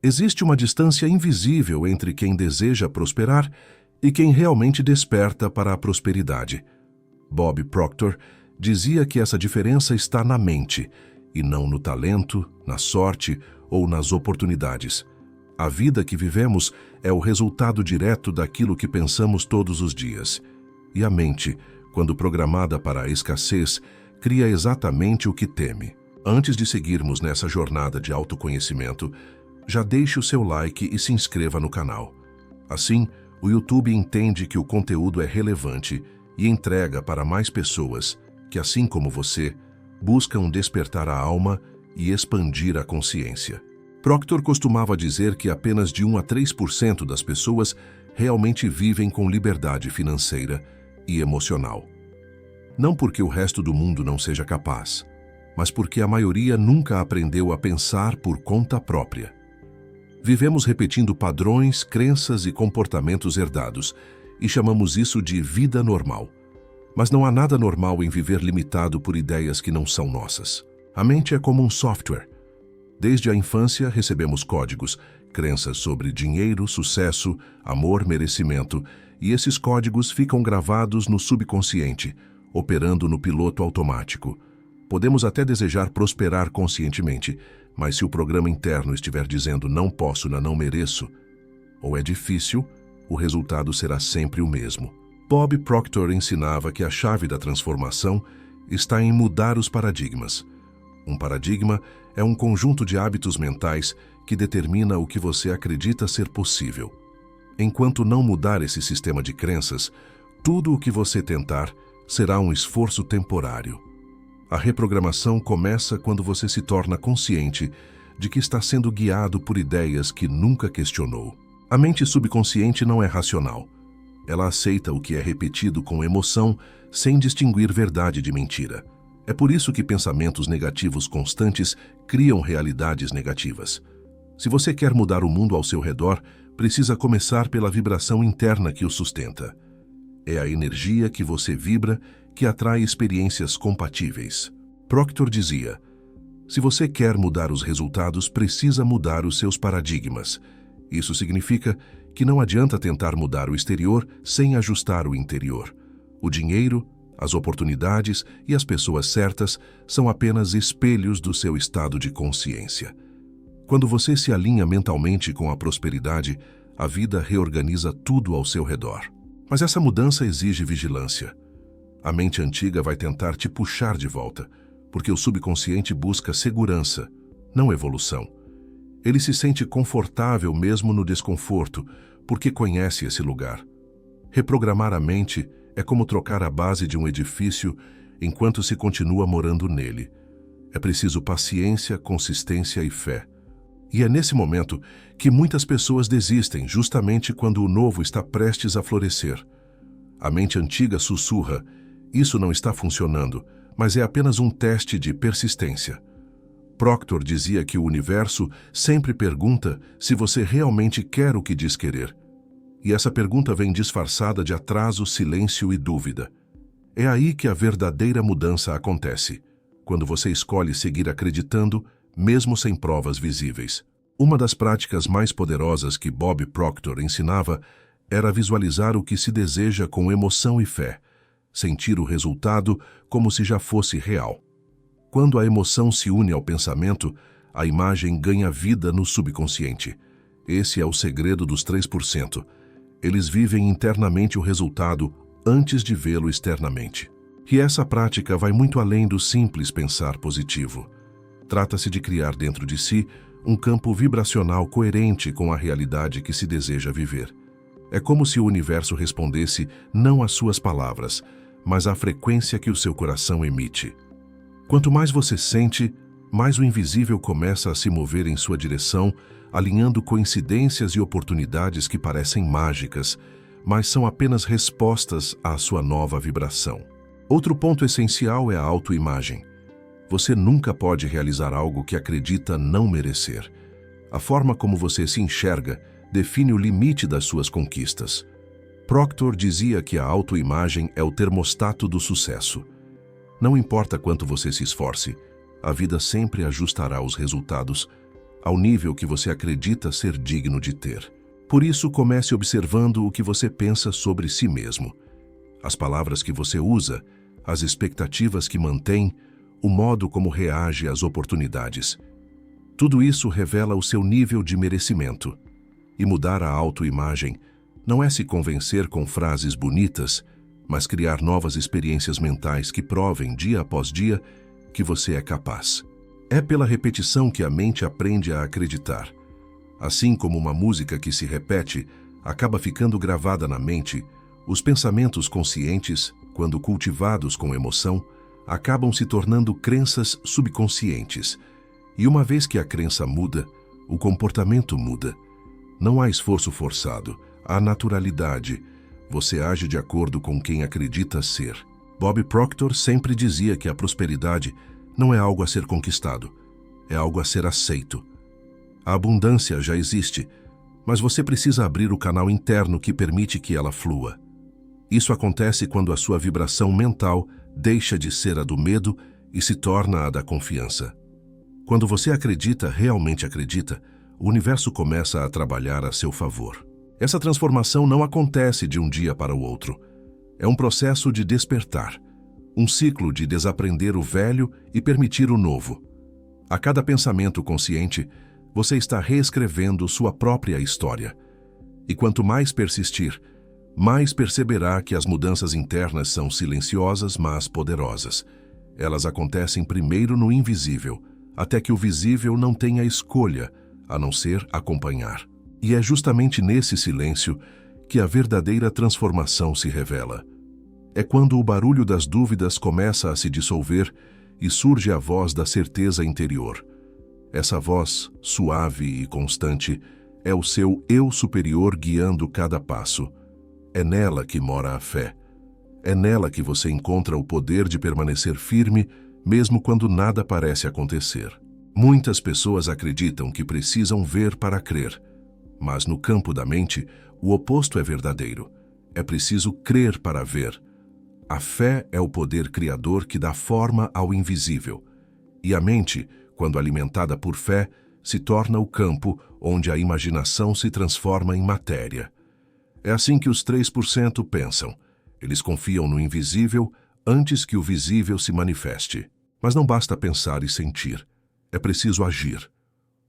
Existe uma distância invisível entre quem deseja prosperar e quem realmente desperta para a prosperidade. Bob Proctor dizia que essa diferença está na mente, e não no talento, na sorte ou nas oportunidades. A vida que vivemos é o resultado direto daquilo que pensamos todos os dias. E a mente, quando programada para a escassez, cria exatamente o que teme. Antes de seguirmos nessa jornada de autoconhecimento, já deixe o seu like e se inscreva no canal. Assim, o YouTube entende que o conteúdo é relevante e entrega para mais pessoas que, assim como você, buscam despertar a alma e expandir a consciência. Proctor costumava dizer que apenas de 1 a 3% das pessoas realmente vivem com liberdade financeira e emocional. Não porque o resto do mundo não seja capaz, mas porque a maioria nunca aprendeu a pensar por conta própria. Vivemos repetindo padrões, crenças e comportamentos herdados, e chamamos isso de vida normal. Mas não há nada normal em viver limitado por ideias que não são nossas. A mente é como um software. Desde a infância recebemos códigos, crenças sobre dinheiro, sucesso, amor, merecimento, e esses códigos ficam gravados no subconsciente, operando no piloto automático. Podemos até desejar prosperar conscientemente, mas se o programa interno estiver dizendo não posso, não mereço, ou é difícil, o resultado será sempre o mesmo. Bob Proctor ensinava que a chave da transformação está em mudar os paradigmas. Um paradigma é um conjunto de hábitos mentais que determina o que você acredita ser possível. Enquanto não mudar esse sistema de crenças, tudo o que você tentar será um esforço temporário. A reprogramação começa quando você se torna consciente de que está sendo guiado por ideias que nunca questionou. A mente subconsciente não é racional. Ela aceita o que é repetido com emoção, sem distinguir verdade de mentira. É por isso que pensamentos negativos constantes criam realidades negativas. Se você quer mudar o mundo ao seu redor, precisa começar pela vibração interna que o sustenta. É a energia que você vibra que atrai experiências compatíveis. Proctor dizia: se você quer mudar os resultados, precisa mudar os seus paradigmas. Isso significa que não adianta tentar mudar o exterior sem ajustar o interior. O dinheiro, as oportunidades e as pessoas certas são apenas espelhos do seu estado de consciência. Quando você se alinha mentalmente com a prosperidade, a vida reorganiza tudo ao seu redor. Mas essa mudança exige vigilância. A mente antiga vai tentar te puxar de volta, porque o subconsciente busca segurança, não evolução. Ele se sente confortável mesmo no desconforto, porque conhece esse lugar. Reprogramar a mente é como trocar a base de um edifício enquanto se continua morando nele. É preciso paciência, consistência e fé. E é nesse momento que muitas pessoas desistem, justamente quando o novo está prestes a florescer. A mente antiga sussurra: isso não está funcionando, mas é apenas um teste de persistência. Proctor dizia que o universo sempre pergunta se você realmente quer o que diz querer. E essa pergunta vem disfarçada de atraso, silêncio e dúvida. É aí que a verdadeira mudança acontece, quando você escolhe seguir acreditando, mesmo sem provas visíveis. Uma das práticas mais poderosas que Bob Proctor ensinava era visualizar o que se deseja com emoção e fé, sentir o resultado como se já fosse real. Quando a emoção se une ao pensamento, a imagem ganha vida no subconsciente. Esse é o segredo dos 3%. Eles vivem internamente o resultado antes de vê-lo externamente. E essa prática vai muito além do simples pensar positivo. Trata-se de criar dentro de si um campo vibracional coerente com a realidade que se deseja viver. É como se o universo respondesse não às suas palavras, mas à frequência que o seu coração emite. Quanto mais você sente, mais o invisível começa a se mover em sua direção, alinhando coincidências e oportunidades que parecem mágicas, mas são apenas respostas à sua nova vibração. Outro ponto essencial é a autoimagem. Você nunca pode realizar algo que acredita não merecer. A forma como você se enxerga define o limite das suas conquistas. Proctor dizia que a autoimagem é o termostato do sucesso. Não importa quanto você se esforce, a vida sempre ajustará os resultados ao nível que você acredita ser digno de ter. Por isso, comece observando o que você pensa sobre si mesmo, as palavras que você usa, as expectativas que mantém, o modo como reage às oportunidades. Tudo isso revela o seu nível de merecimento. E mudar a autoimagem não é se convencer com frases bonitas, mas criar novas experiências mentais que provem, dia após dia, que você é capaz. É pela repetição que a mente aprende a acreditar. Assim como uma música que se repete acaba ficando gravada na mente, os pensamentos conscientes, quando cultivados com emoção, acabam se tornando crenças subconscientes. E uma vez que a crença muda, o comportamento muda. Não há esforço forçado, há naturalidade. Você age de acordo com quem acredita ser. Bob Proctor sempre dizia que a prosperidade não é algo a ser conquistado, é algo a ser aceito. A abundância já existe, mas você precisa abrir o canal interno que permite que ela flua. Isso acontece quando a sua vibração mental deixa de ser a do medo e se torna a da confiança. Quando você acredita, realmente acredita, o universo começa a trabalhar a seu favor. Essa transformação não acontece de um dia para o outro. É um processo de despertar, um ciclo de desaprender o velho e permitir o novo. A cada pensamento consciente, você está reescrevendo sua própria história. E quanto mais persistir, mais perceberá que as mudanças internas são silenciosas, mas poderosas. Elas acontecem primeiro no invisível, até que o visível não tenha escolha, a não ser acompanhar. E é justamente nesse silêncio que a verdadeira transformação se revela. É quando o barulho das dúvidas começa a se dissolver e surge a voz da certeza interior. Essa voz, suave e constante, é o seu eu superior guiando cada passo. É nela que mora a fé. É nela que você encontra o poder de permanecer firme, mesmo quando nada parece acontecer. Muitas pessoas acreditam que precisam ver para crer, mas no campo da mente, o oposto é verdadeiro. É preciso crer para ver. A fé é o poder criador que dá forma ao invisível. E a mente, quando alimentada por fé, se torna o campo onde a imaginação se transforma em matéria. É assim que os 3% pensam. Eles confiam no invisível antes que o visível se manifeste. Mas não basta pensar e sentir. É preciso agir.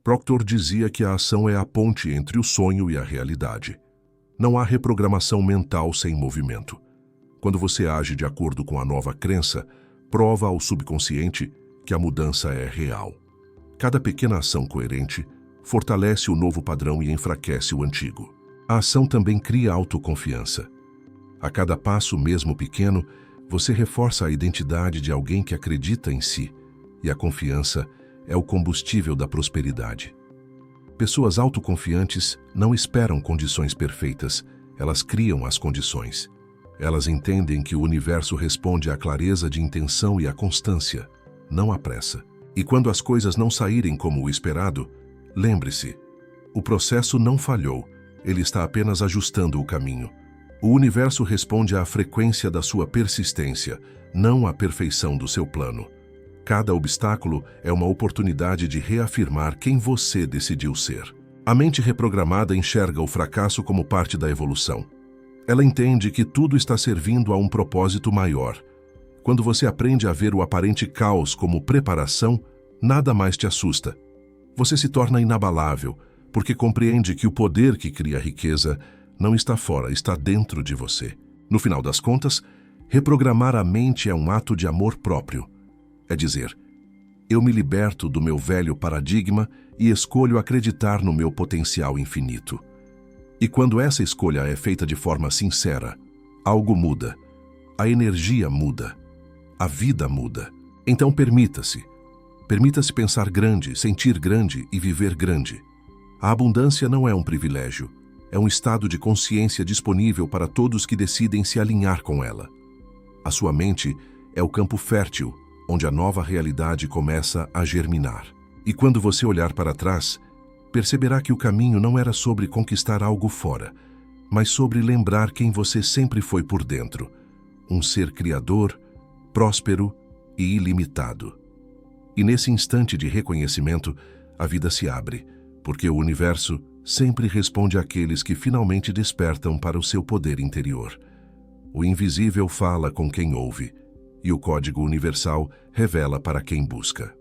Proctor dizia que a ação é a ponte entre o sonho e a realidade. Não há reprogramação mental sem movimento. Quando você age de acordo com a nova crença, prova ao subconsciente que a mudança é real. Cada pequena ação coerente fortalece o novo padrão e enfraquece o antigo. A ação também cria autoconfiança. A cada passo, mesmo pequeno, você reforça a identidade de alguém que acredita em si, e a confiança é o combustível da prosperidade. Pessoas autoconfiantes não esperam condições perfeitas, elas criam as condições. Elas entendem que o universo responde à clareza de intenção e à constância, não à pressa. E quando as coisas não saírem como o esperado, lembre-se, o processo não falhou, ele está apenas ajustando o caminho. O universo responde à frequência da sua persistência, não à perfeição do seu plano. Cada obstáculo é uma oportunidade de reafirmar quem você decidiu ser. A mente reprogramada enxerga o fracasso como parte da evolução. Ela entende que tudo está servindo a um propósito maior. Quando você aprende a ver o aparente caos como preparação, nada mais te assusta. Você se torna inabalável, porque compreende que o poder que cria a riqueza não está fora, está dentro de você. No final das contas, reprogramar a mente é um ato de amor próprio. É dizer, eu me liberto do meu velho paradigma e escolho acreditar no meu potencial infinito. E quando essa escolha é feita de forma sincera, algo muda. A energia muda. A vida muda. Então permita-se. Permita-se pensar grande, sentir grande e viver grande. A abundância não é um privilégio. É um estado de consciência disponível para todos que decidem se alinhar com ela. A sua mente é o campo fértil, onde a nova realidade começa a germinar. E quando você olhar para trás, perceberá que o caminho não era sobre conquistar algo fora, mas sobre lembrar quem você sempre foi por dentro, um ser criador, próspero e ilimitado. E nesse instante de reconhecimento, a vida se abre, porque o universo sempre responde àqueles que finalmente despertam para o seu poder interior. O invisível fala com quem ouve, e o código universal revela para quem busca.